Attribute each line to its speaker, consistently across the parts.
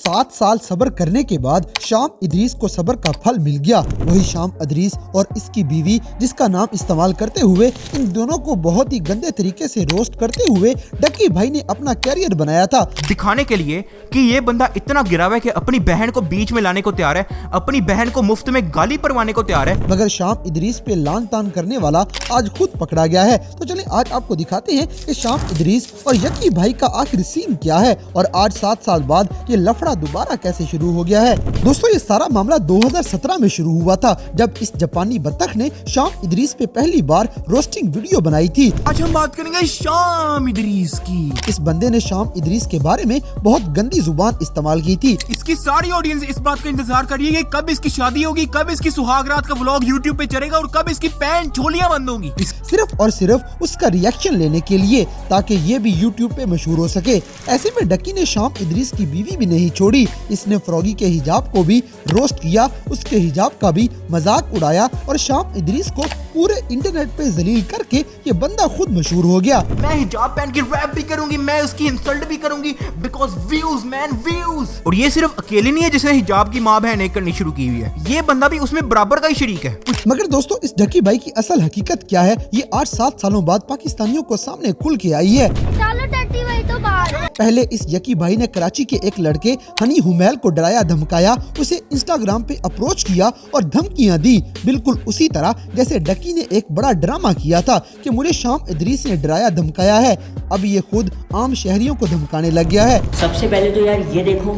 Speaker 1: 7 साल सब्र करने के बाद शाम इदरीस को सब्र का फल मिल गया। वही शाम इदरीस और इसकी बीवी, जिसका नाम इस्तेमाल करते हुए इन दोनों को बहुत ही गंदे तरीके से रोस्ट करते हुए डकी भाई ने अपना कैरियर बनाया था,
Speaker 2: दिखाने के लिए कि ये बंदा इतना गिरा हुआ है कि अपनी बहन को बीच में लाने को तैयार है, अपनी बहन को मुफ्त में गाली परवाने को तैयार है।
Speaker 1: मगर शाम इदरीस पे लान तान करने वाला आज खुद पकड़ा गया है। तो चलिए आज आपको दिखाते हैं कि शाम इदरीस और यकी भाई का आखिर सीन क्या है और आज 7 साल बाद ये लफड़ा दोबारा कैसे शुरू हो गया है। दोस्तों, ये सारा मामला 2017 में शुरू हुआ था, जब इस जापानी बत्तख ने शाम इदरीस पे पहली बार रोस्टिंग वीडियो बनाई थी।
Speaker 2: आज हम बात करेंगे शाम इदरीस की।
Speaker 1: इस बंदे ने शाम इदरीस के बारे में बहुत गंदी जुबान इस्तेमाल की थी।
Speaker 2: इसकी सारी ऑडियंस इस बात का इंतजार कर रही है कि कब इसकी शादी होगी, कब इसकी सुहागरात का व्लॉग यूट्यूब पे चलेगा और कब इसकी पैंट झोलियां बंद होंगी,
Speaker 1: सिर्फ और सिर्फ उसका रिएक्शन लेने के लिए, ताकि ये भी यूट्यूब पे मशहूर हो सके। ऐसे में डकी ने शाम इदरीस की बीवी भी नहीं छोड़ी। इसने फ्रॉगी के हिजाब को भी रोस्ट किया, उसके हिजाब का भी मजाक उड़ाया और शाम इदरीस को पूरे इंटरनेट पे जलील करके ये बंदा खुद मशहूर हो गया।
Speaker 2: मैं हिजाब पहन के रैप भी करूंगी, मैं उसकी इंसल्ट भी करूंगी, बिकॉज व्यूज मैन व्यूज। और ये सिर्फ अकेले नहीं है जिसने हिजाब की माँ बहन एक करनी शुरू की हुई है, ये बंदा भी उसमें बराबर का ही शरीक है।
Speaker 1: मगर दोस्तों, इस डकी भाई की असल हकीकत क्या है, ये आज 7 सालों बाद पाकिस्तानियों को सामने खुल के आई है।
Speaker 3: चलो डकी भाई तो बाहर।
Speaker 1: पहले इस यकी भाई ने कराची के एक लड़के हनी हुमैल को डराया धमकाया, उसे इंस्टाग्राम पे अप्रोच किया और धमकियां दी, बिल्कुल उसी तरह जैसे डकी ने एक बड़ा ड्रामा किया था कि मुझे शाम इदरीस ने डराया धमकाया है। अब ये खुद आम शहरियों को धमकाने लग गया है।
Speaker 4: सबसे पहले तो यार ये देखो,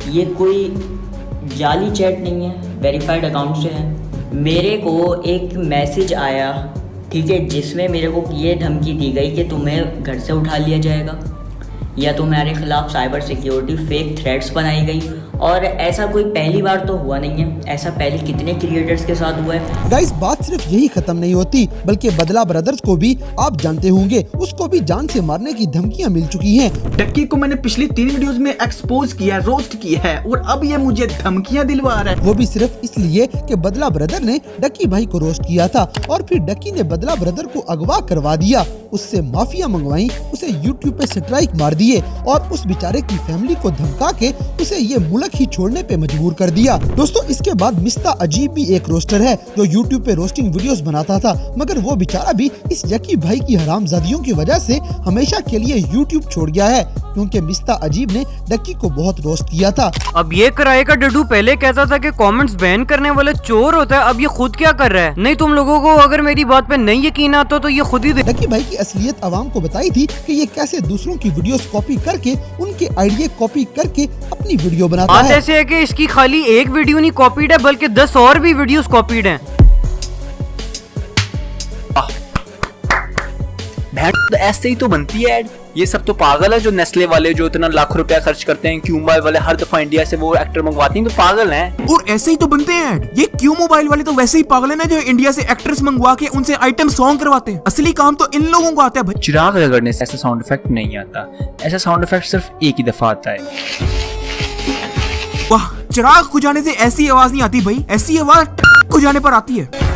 Speaker 4: ये कोई जाली चैट नहीं है, वेरीफाइड अकाउंट से है। मेरे को एक मैसेज आया, ठीक है, जिसमें मेरे को ये धमकी दी गई कि तुम्हें घर से उठा लिया जाएगा या तुम्हारे खिलाफ साइबर सिक्योरिटी फेक थ्रेट्स बनाई गई। और ऐसा कोई पहली बार तो हुआ नहीं है, ऐसा पहले कितने क्रिएटर्स के साथ हुआ है।
Speaker 1: गाइस, बात सिर्फ यही खत्म नहीं होती, बल्कि बदला ब्रदर्स को भी आप जानते होंगे, उसको भी जान से मारने की धमकियां मिल चुकी हैं।
Speaker 5: डक्की को मैंने पिछली 3 वीडियोस में एक्सपोज किया, रोस्ट किया है और अब ये मुझे धमकियां दिलवा रहा है।
Speaker 1: वो भी सिर्फ इसलिए कि बदला ब्रदर ने डकी भाई को रोस्ट किया था और फिर डकी ने बदला ब्रदर को अगवा करवा दिया, उससे माफिया मंगवाई, उसे यूट्यूब पे स्ट्राइक मार दिए और उस बेचारे की फैमिली को धमका के उसे ये मुल्क ही छोड़ने पे मजबूर कर दिया। दोस्तों, इसके बाद मिस्ता अजीब भी एक रोस्टर है जो यूट्यूब पे रोस्टिंग वीडियोस बनाता था, मगर वो बेचारा भी इस यकी भाई की हरामजादियों की वजह से हमेशा के लिए यूट्यूब छोड़ गया है, क्योंकि मिस्ता अजीब ने डकी को बहुत रोस्ट किया था।
Speaker 6: अब ये किराए का डड्डू पहले कहता था कि कमेंट्स बैन करने वाला चोर होता है, अब ये खुद क्या कर रहा है। नहीं, तुम लोगों को अगर मेरी बात पे नहीं यकीन आता तो ये खुद ही
Speaker 1: डकी भाई की असलियत आवाम को बताई थी कि ये कैसे दूसरों की वीडियोस कॉपी करके, उनके आइडिया कॉपी करके अपनी वीडियो बनाता है।
Speaker 6: ऐसे है कि इसकी खाली एक वीडियो नहीं कॉपीड है, बल्कि 10 और भी वीडियोस कॉपीड हैं।
Speaker 5: तो ऐसे ही तो बनती है ऐड। ये सब तो पागल है जो नेस्ले वाले जो इतना लाखों रुपया खर्च करते हैं, क्यू मोबाइल वाले हर दफा इंडिया से वो एक्टर मंगवाते हैं, तो पागल हैं।
Speaker 2: और ऐसे ही तो बनते हैं ऐड। ये क्यू मोबाइल वाले तो वैसे ही पागल है ना, जो इंडिया से एक्ट्रेस मंगवा के उनसे आइटम सॉन्ग करवाते हैं। असली काम तो इन लोगों को आता है भाई।
Speaker 5: चिराग रगड़ने से ऐसा साउंड इफेक्ट नहीं आता, ऐसा साउंड इफेक्ट सिर्फ एक ही दफा आता है।
Speaker 2: वाह, चिराग खुजाने से ऐसी आवाज नहीं आती भाई, ऐसी आवाज खुजाने पर आती है।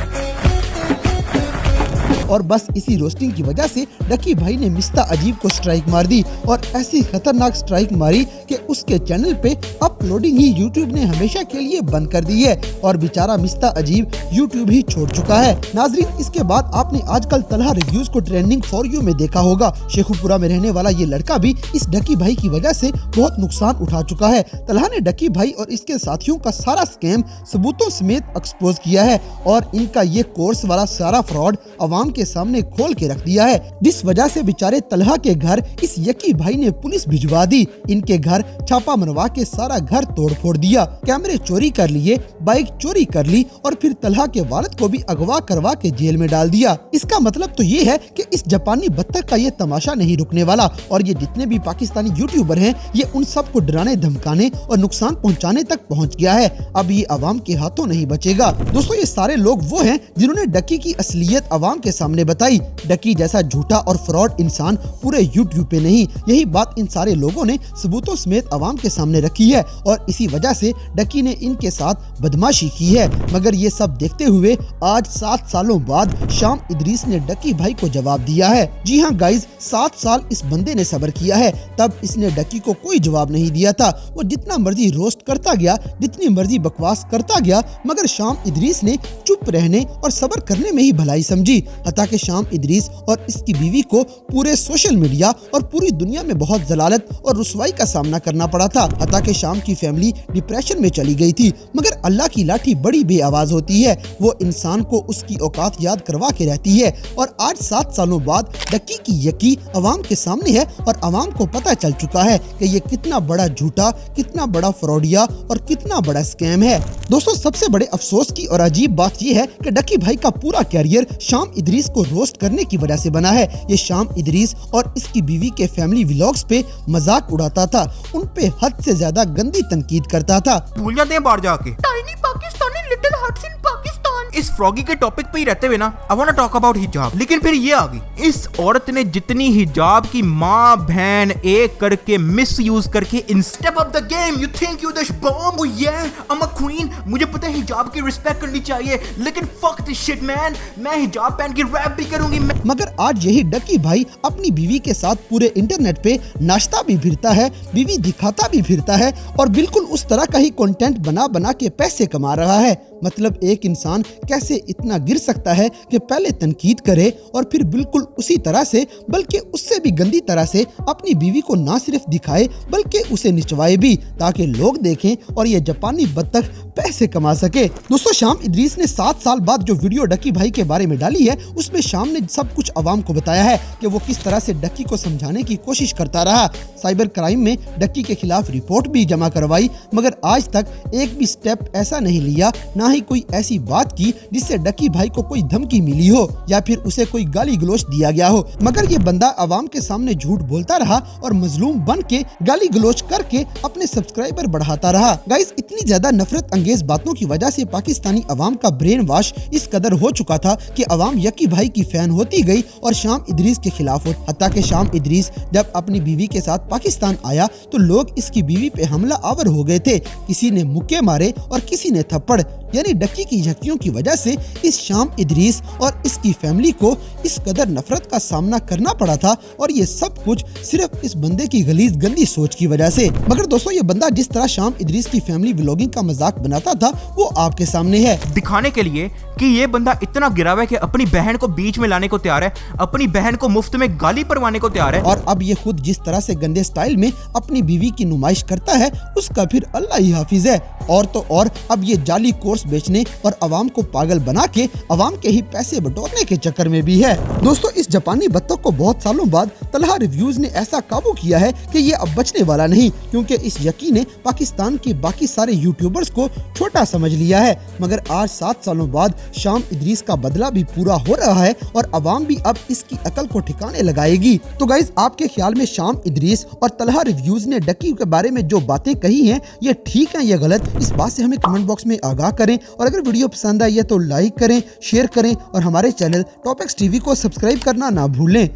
Speaker 1: और बस इसी रोस्टिंग की वजह से डकी भाई ने मिस्ता अजीब को स्ट्राइक मार दी और ऐसी खतरनाक स्ट्राइक मारी कि उसके चैनल पे अपलोडिंग ही यूट्यूब ने हमेशा के लिए बंद कर दी है और बेचारा मिस्ता अजीब यूट्यूब ही छोड़ चुका है। नाजरीन, इसके बाद आपने आजकल तलहा रिव्यूज को ट्रेंडिंग फॉर यू में देखा होगा। शेखुपुरा में रहने वाला ये लड़का भी इस डकी भाई की वजह से बहुत नुकसान उठा चुका है। तलहा ने डकी भाई और इसके साथियों का सारा स्कैम सबूतों समेत एक्सपोज किया है और इनका ये कोर्स वाला सारा फ्रॉड अवाम के सामने खोल के रख दिया है, जिस वजह से बेचारे तलहा के घर इस यकी भाई ने पुलिस भिजवा दी। इनके घर छापा मरवा के सारा घर तोड़ फोड़ दिया, कैमरे चोरी कर लिए, बाइक चोरी कर ली और फिर तलहा के वालिद को भी अगवा करवा के जेल में डाल दिया। इसका मतलब तो ये है कि इस जापानी बत्तख का ये तमाशा नहीं रुकने वाला और ये जितने भी पाकिस्तानी यूट्यूबर हैं, ये उन सब को डराने धमकाने और नुकसान पहुँचाने तक पहुँच गया है। अब ये अवाम के हाथों नहीं बचेगा। दोस्तों, ये सारे लोग वो हैं जिन्होंने डकी की असलियत अवाम के सामने बताई। डकी जैसा झूठा और फ्रॉड इंसान पूरे यूट्यूब पे नहीं। यही बात इन सारे लोगों ने सबूतों समेत हकीकत आवाम के सामने रखी है और इसी वजह से डकी ने इनके साथ बदमाशी की है। मगर ये सब देखते हुए आज 7 सालों बाद शाम इदरीस ने डकी भाई को जवाब दिया है। जी हाँ गाइज, 7 साल इस बंदे ने सब्र किया है, तब इसने डकी को कोई जवाब नहीं दिया था। वो जितना मर्जी रोस्ट करता गया, जितनी मर्जी बकवास करता गया, मगर शाम इदरीस ने चुप रहने और सब्र करने में ही भलाई समझी। हता कि शाम इदरीस और इसकी बीवी को पूरे सोशल मीडिया और पूरी दुनिया में बहुत जलालत और रुसवाई का सामना करना पड़ा था। हता कि शाम की फैमिली डिप्रेशन में चली गई थी। मगर अल्लाह की लाठी बड़ी बेआवाज होती है, वो इंसान को उसकी औकात याद करवा के रहती है। और आज 7 सालों बाद डकी की यकी अवाम के सामने है और अवाम को पता चल चुका है कि ये कितना बड़ा झूठा, कितना बड़ा फ्रॉडिया और कितना बड़ा स्कैम है। दोस्तों, सबसे बड़े अफसोस की और अजीब बात यह है कि डकी भाई का पूरा कैरियर शाम इदरीस को रोस्ट करने की वजह से बना है। ये शाम इदरीस और इसकी बीवी के फैमिली व्लॉग्स पे मजाक उड़ाता था, उन पे हद से ज्यादा गंदी तनकीद करता था।
Speaker 2: भूल जाते हैं बाहर जाके tiny Pakistani little huts in Pakistan. इस फ्रॉगी के टॉपिक पे ही रहते हुए ना, I want to talk about hijab. लेकिन फिर ये आ गई, इस औरत ने जितनी हिजाब की माँ बहन एक करके मिस यूज करके in step up the game. You think you the bomb, ये आई एम अ क्वीन। मुझे पता है हिजाब की रिस्पेक्ट करनी चाहिए, लेकिन फक दिस शिट मैन, मैं हिजाब पहन के रैप भी करूंगी।
Speaker 1: मगर आज यही डकी भाई अपनी बीवी के साथ पूरे इंटरनेट पे नाश्ता भी फिरता है, बीवी दिखाता भी फिरता है और बिल्कुल उस तरह का ही कंटेंट बना बना के पैसे कमा रहा है। मतलब एक इंसान कैसे इतना गिर सकता है कि पहले तनकीद करे और फिर बिल्कुल उसी तरह से, बल्कि उससे भी गंदी तरह से अपनी बीवी को ना सिर्फ दिखाए बल्कि उसे निचवाए भी, ताकि लोग देखें और ये जापानी बत्तख पैसे कमा सके। दोस्तों, शाम इदरीस ने 7 साल बाद जो वीडियो डकी भाई के बारे में डाली है, उसमें शाम ने सब कुछ अवाम को बताया है कि वो किस तरह से डकी को समझाने की कोशिश करता रहा। साइबर क्राइम में डकी के खिलाफ रिपोर्ट भी जमा करवाई, मगर आज तक एक भी स्टेप ऐसा नहीं लिया, ना ही कोई ऐसी बात की जिससे डकी भाई को कोई धमकी मिली हो या फिर उसे कोई गाली गलोच दिया गया हो। मगर ये बंदा अवाम के सामने झूठ बोलता रहा और मजलूम बन के गाली गलोच करके अपने सब्सक्राइबर बढ़ाता रहा। गाइस, इतनी ज्यादा नफरत अंगेज बातों की वजह से पाकिस्तानी अवाम का ब्रेन वॉश इस कदर हो चुका था कि अवाम यकी भाई की फैन होती गई और शाम इदरीस के खिलाफ हो। हत्ता कि शाम इदरीस जब अपनी बीवी के साथ पाकिस्तान आया तो लोग इसकी बीवी पे हमला आवर हो गए थे। किसी ने मुक्के मारे और किसी ने थप्पड़। यानी डकी की झक्कियों की वजह से इस शाम इदरीस और इसकी फैमिली को इस कदर नफरत का सामना करना पड़ा था, और ये सब कुछ सिर्फ इस बंदे की गलीज गंदी सोच की वजह से। मगर दोस्तों, ये बंदा जिस तरह शाम इदरीस की फैमिली व्लॉगिंग का मजाक बनाता था वो आपके सामने है,
Speaker 2: दिखाने के लिए कि ये बंदा इतना गिरा हुआ है कि अपनी बहन को बीच में लाने को तैयार है, अपनी बहन को मुफ्त में गाली परवाने को तैयार है।
Speaker 1: और अब ये खुद जिस तरह से गंदे स्टाइल में अपनी बीवी की नुमाइश करता है उसका फिर अल्लाह ही हाफिज है। और तो और अब ये जाली कोर्स बेचने और अवाम को पागल बना के अवाम के ही पैसे बटोरने के चक्कर में भी है। दोस्तों, इस जापानी बत्तख को बहुत सालों बाद तलहा रिव्यूज ने ऐसा काबू किया है कि ये अब बचने वाला नहीं, क्योंकि इस यकी ने पाकिस्तान के बाकी सारे यूट्यूबर्स को छोटा समझ लिया है। मगर आज 7 सालों बाद शाम इदरीस का बदला भी पूरा हो रहा है और अवाम भी अब इसकी अकल को ठिकाने लगाएगी। तो गाइज, आपके ख्याल में शाम इदरीस और तलहा रिव्यूज ने डकी के बारे में जो बातें कही हैं ये ठीक है या गलत? इस बात से हमें कमेंट बॉक्स में आगाह करें, और अगर वीडियो पसंद आई है तो लाइक करें, शेयर करें और हमारे चैनल टॉप एक्स टीवी को सब्सक्राइब करना ना भूलें।